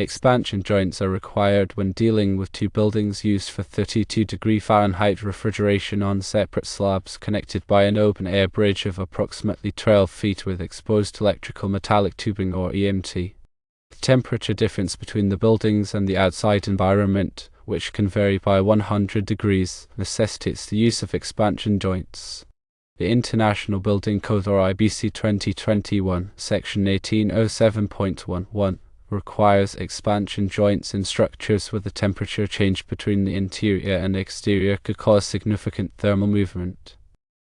Expansion joints are required when dealing with two buildings used for 32° Fahrenheit refrigeration on separate slabs connected by an open-air bridge of approximately 12 feet with exposed electrical metallic tubing or EMT. The temperature difference between the buildings and the outside environment, which can vary by 100 degrees, necessitates the use of expansion joints. The International Building Code or IBC 2021, Section 1807.11 requires expansion joints in structures where the temperature change between the interior and exterior could cause significant thermal movement.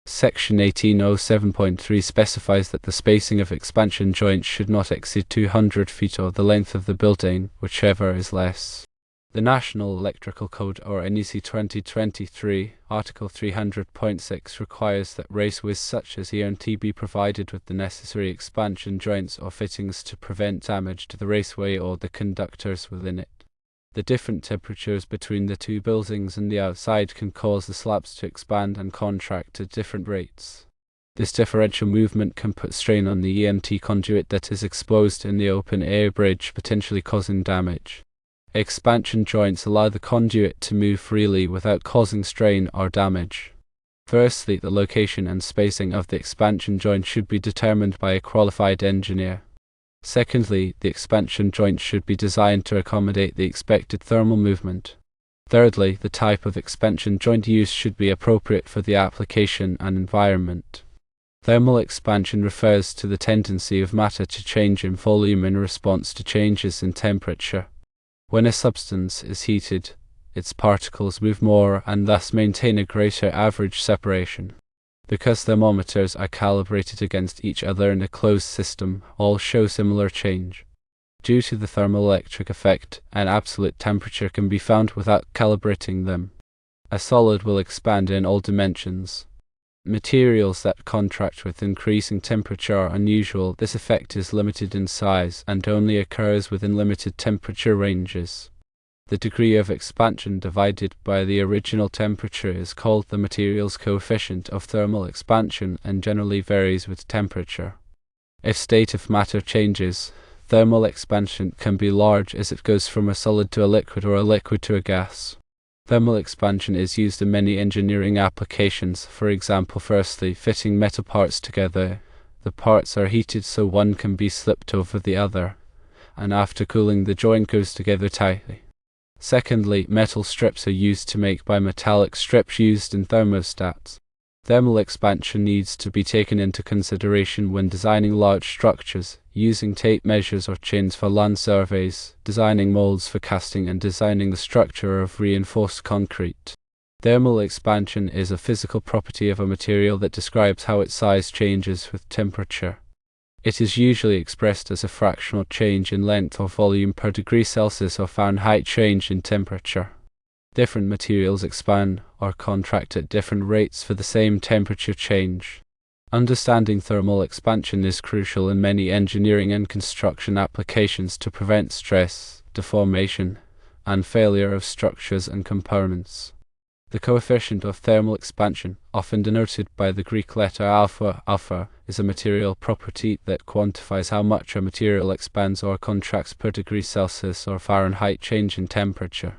Section 1807.3 specifies that the spacing of expansion joints should not exceed 200 feet or the length of the building, whichever is less. The National Electrical Code or NEC 2023, Article 300.6 requires that raceways such as EMT be provided with the necessary expansion joints or fittings to prevent damage to the raceway or the conductors within it. The different temperatures between the two buildings and the outside can cause the slabs to expand and contract at different rates. This differential movement can put strain on the EMT conduit that is exposed in the open-air bridge, potentially causing damage. Expansion joints allow the conduit to move freely without causing strain or damage. Firstly, the location and spacing of the expansion joint should be determined by a qualified engineer. Secondly, the expansion joint should be designed to accommodate the expected thermal movement. Thirdly, the type of expansion joint used should be appropriate for the application and environment. Thermal expansion refers to the tendency of matter to change in volume in response to changes in temperature. When a substance is heated, its particles move more and thus maintain a greater average separation. Because thermometers are calibrated against each other in a closed system, all show similar change. Due to the thermoelectric effect, an absolute temperature can be found without calibrating them. A solid will expand in all dimensions. Materials that contract with increasing temperature are unusual. This effect is limited in size and only occurs within limited temperature ranges. The degree of expansion divided by the original temperature is called the material's coefficient of thermal expansion and generally varies with temperature. If state of matter changes, thermal expansion can be large as it goes from a solid to a liquid or a liquid to a gas. Thermal expansion is used in many engineering applications. For example, firstly, fitting metal parts together. The parts are heated so one can be slipped over the other, and after cooling the joint goes together tightly. Secondly, metal strips are used to make bimetallic strips used in thermostats. Thermal expansion needs to be taken into consideration when designing large structures, using tape measures or chains for land surveys, designing molds for casting and designing the structure of reinforced concrete. Thermal expansion is a physical property of a material that describes how its size changes with temperature. It is usually expressed as a fractional change in length or volume per degree Celsius or Fahrenheit change in temperature. Different materials expand or contract at different rates for the same temperature change. Understanding thermal expansion is crucial in many engineering and construction applications to prevent stress, deformation, and failure of structures and components. The coefficient of thermal expansion, often denoted by the Greek letter alpha, is a material property that quantifies how much a material expands or contracts per degree Celsius or Fahrenheit change in temperature.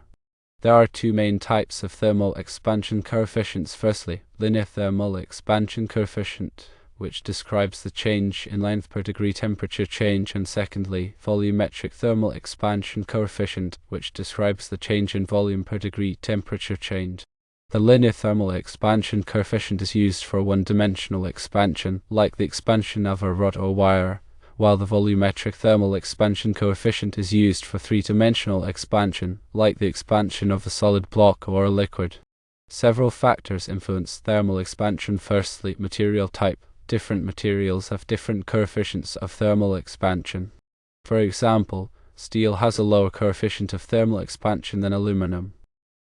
There are two main types of thermal expansion coefficients. Firstly, linear thermal expansion coefficient, which describes the change in length per degree temperature change, and secondly, volumetric thermal expansion coefficient, which describes the change in volume per degree temperature change. The linear thermal expansion coefficient is used for one-dimensional expansion, like the expansion of a rod or wire, while the volumetric thermal expansion coefficient is used for three-dimensional expansion, like the expansion of a solid block or a liquid. Several factors influence thermal expansion. Firstly, material type. Different materials have different coefficients of thermal expansion. For example, steel has a lower coefficient of thermal expansion than aluminum.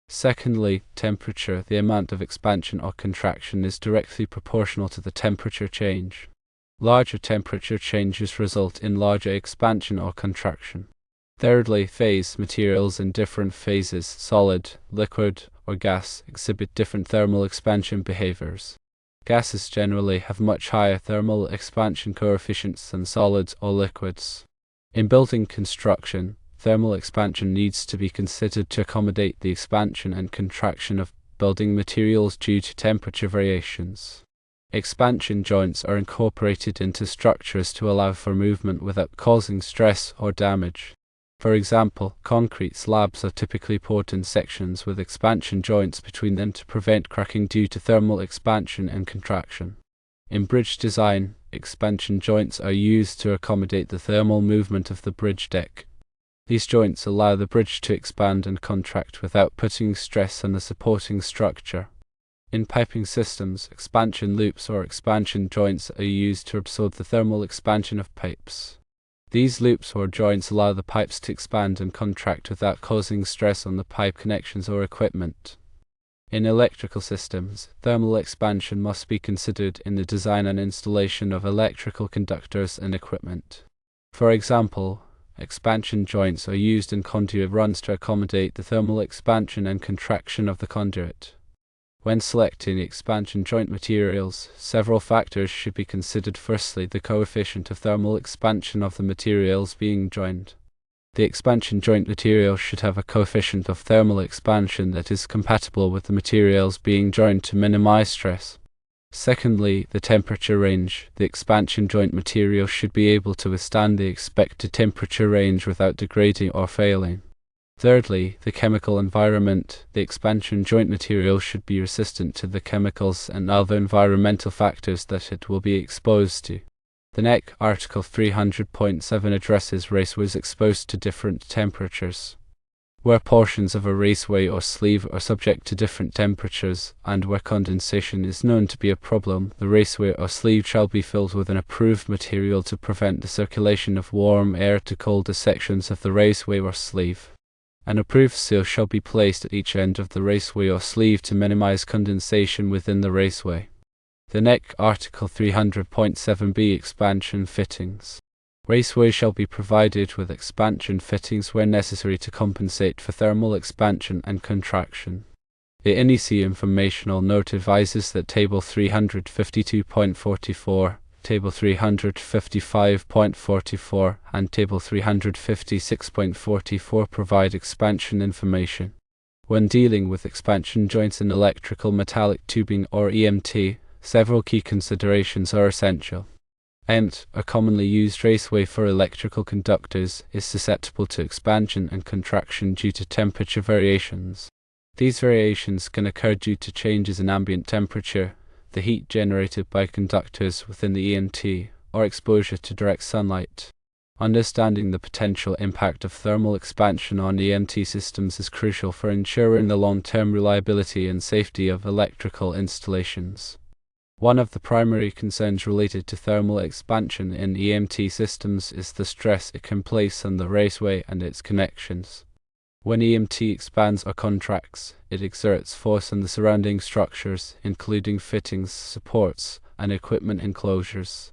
Secondly, temperature. The amount of expansion or contraction is directly proportional to the temperature change. Larger temperature changes result in larger expansion or contraction. Thirdly, phase. Materials in different phases, solid, liquid, or gas, exhibit different thermal expansion behaviors. Gases generally have much higher thermal expansion coefficients than solids or liquids. In building construction, Thermal expansion needs to be considered to accommodate the expansion and contraction of building materials due to temperature variations. Expansion joints are incorporated into structures to allow for movement without causing stress or damage. For example, concrete slabs are typically poured in sections with expansion joints between them to prevent cracking due to thermal expansion and contraction. In bridge design, expansion joints are used to accommodate the thermal movement of the bridge deck. These joints allow the bridge to expand and contract without putting stress on the supporting structure. In piping systems, expansion loops or expansion joints are used to absorb the thermal expansion of pipes. These loops or joints allow the pipes to expand and contract without causing stress on the pipe connections or equipment. In electrical systems, thermal expansion must be considered in the design and installation of electrical conductors and equipment. For example, expansion joints are used in conduit runs to accommodate the thermal expansion and contraction of the conduit. When selecting expansion joint materials, several factors should be considered. Firstly, the coefficient of thermal expansion of the materials being joined. The expansion joint material should have a coefficient of thermal expansion that is compatible with the materials being joined to minimize stress. Secondly, the temperature range. The expansion joint material should be able to withstand the expected temperature range without degrading or failing. Thirdly, the chemical environment. The expansion joint material should be resistant to the chemicals and other environmental factors that it will be exposed to. The NEC Article 300.7 addresses raceways exposed to different temperatures. Where portions of a raceway or sleeve are subject to different temperatures, and where condensation is known to be a problem, the raceway or sleeve shall be filled with an approved material to prevent the circulation of warm air to colder sections of the raceway or sleeve. An approved seal shall be placed at each end of the raceway or sleeve to minimize condensation within the raceway. The NEC Article 300.7b expansion fittings. Raceways shall be provided with expansion fittings where necessary to compensate for thermal expansion and contraction. The NEC informational note advises that Table 352.44, Table 355.44, and Table 356.44 provide expansion information. When dealing with expansion joints in electrical metallic tubing or EMT, several key considerations are essential. EMT, a commonly used raceway for electrical conductors, is susceptible to expansion and contraction due to temperature variations. These variations can occur due to changes in ambient temperature, the heat generated by conductors within the EMT, or exposure to direct sunlight. Understanding the potential impact of thermal expansion on EMT systems is crucial for ensuring the long-term reliability and safety of electrical installations. One of the primary concerns related to thermal expansion in EMT systems is the stress it can place on the raceway and its connections. When EMT expands or contracts, it exerts force on the surrounding structures, including fittings, supports, and equipment enclosures.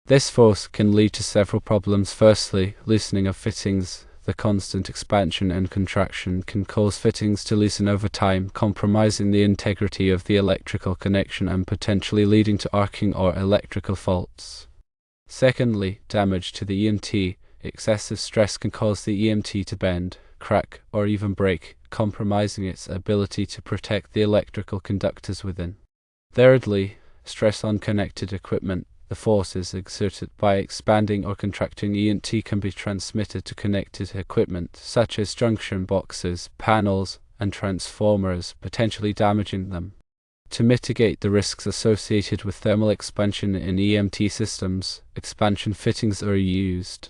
This force can lead to several problems. Firstly, loosening of fittings. The constant expansion and contraction can cause fittings to loosen over time, compromising the integrity of the electrical connection and potentially leading to arcing or electrical faults. Secondly, damage to the EMT. Excessive stress can cause the EMT to bend, crack, or even break, compromising its ability to protect the electrical conductors within. Thirdly, stress on connected equipment. The forces exerted by expanding or contracting EMT can be transmitted to connected equipment, such as junction boxes, panels, and transformers, potentially damaging them. To mitigate the risks associated with thermal expansion in EMT systems, expansion fittings are used.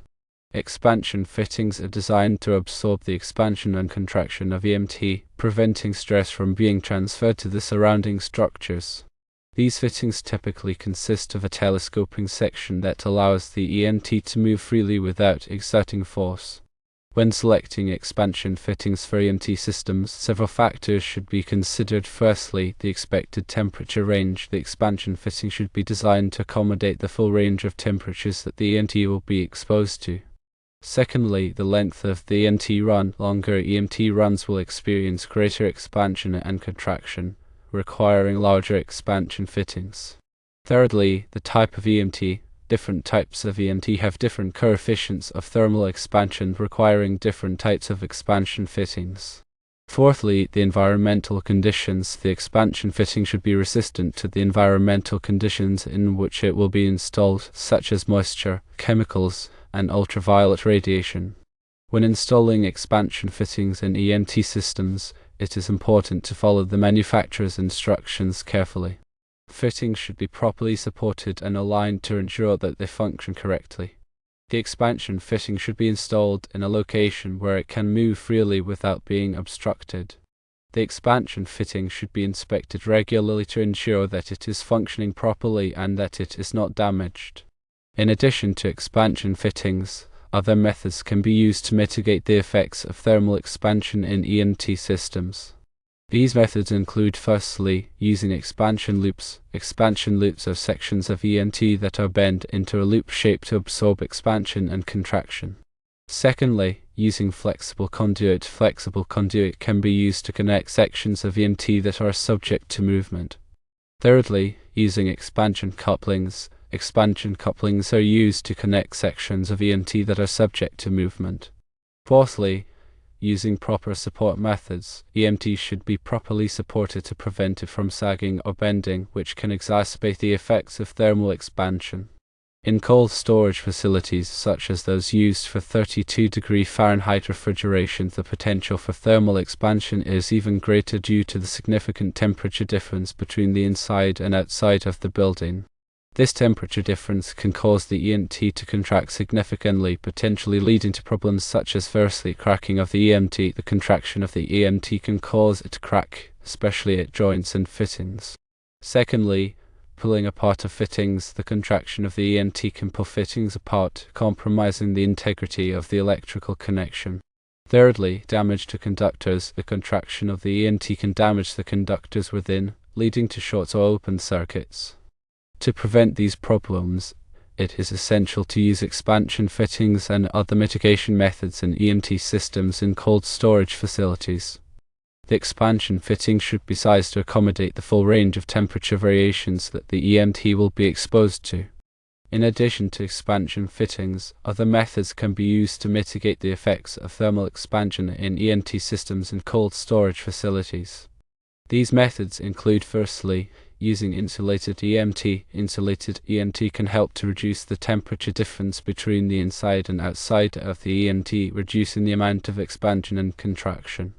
Expansion fittings are designed to absorb the expansion and contraction of EMT, preventing stress from being transferred to the surrounding structures. These fittings typically consist of a telescoping section that allows the EMT to move freely without exerting force. When selecting expansion fittings for EMT systems, several factors should be considered. Firstly, the expected temperature range. The expansion fitting should be designed to accommodate the full range of temperatures that the EMT will be exposed to. Secondly, the length of the EMT run. Longer EMT runs will experience greater expansion and contraction, requiring larger expansion fittings. Thirdly, the type of EMT. Different types of EMT have different coefficients of thermal expansion, requiring different types of expansion fittings. Fourthly, the environmental conditions. The expansion fitting should be resistant to the environmental conditions in which it will be installed, such as moisture, chemicals, and ultraviolet radiation. When installing expansion fittings in EMT systems, it is important to follow the manufacturer's instructions carefully. Fittings should be properly supported and aligned to ensure that they function correctly. The expansion fitting should be installed in a location where it can move freely without being obstructed. The expansion fitting should be inspected regularly to ensure that it is functioning properly and that it is not damaged. In addition to expansion fittings, other methods can be used to mitigate the effects of thermal expansion in EMT systems. These methods include, firstly, using expansion loops. Expansion loops are sections of EMT that are bent into a loop shape to absorb expansion and contraction. Secondly, using flexible conduit. Flexible conduit can be used to connect sections of EMT that are subject to movement. Thirdly, using expansion couplings. Expansion couplings are used to connect sections of EMT that are subject to movement. Fourthly, using proper support methods. EMT should be properly supported to prevent it from sagging or bending, which can exacerbate the effects of thermal expansion. In cold storage facilities, such as those used for 32-degree Fahrenheit refrigeration, the potential for thermal expansion is even greater due to the significant temperature difference between the inside and outside of the building. This temperature difference can cause the EMT to contract significantly, potentially leading to problems such as, firstly, cracking of the EMT. The contraction of the EMT can cause it to crack, especially at joints and fittings. Secondly, pulling apart of fittings. The contraction of the EMT can pull fittings apart, compromising the integrity of the electrical connection. Thirdly, damage to conductors. The contraction of the EMT can damage the conductors within, leading to short or open circuits. To prevent these problems, it is essential to use expansion fittings and other mitigation methods in EMT systems in cold storage facilities. The expansion fitting should be sized to accommodate the full range of temperature variations that the EMT will be exposed to. In addition to expansion fittings, other methods can be used to mitigate the effects of thermal expansion in EMT systems in cold storage facilities. These methods include, firstly, using insulated EMT. Insulated EMT can help to reduce the temperature difference between the inside and outside of the EMT, reducing the amount of expansion and contraction.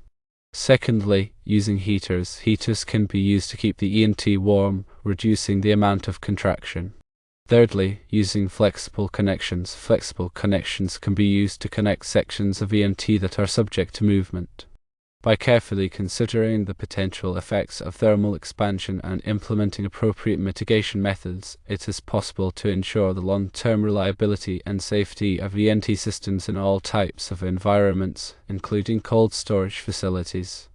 Secondly, using heaters. Heaters can be used to keep the EMT warm, reducing the amount of contraction. Thirdly, using flexible connections. Flexible connections can be used to connect sections of EMT that are subject to movement. By carefully considering the potential effects of thermal expansion and implementing appropriate mitigation methods, it is possible to ensure the long-term reliability and safety of EMT systems in all types of environments, including cold storage facilities.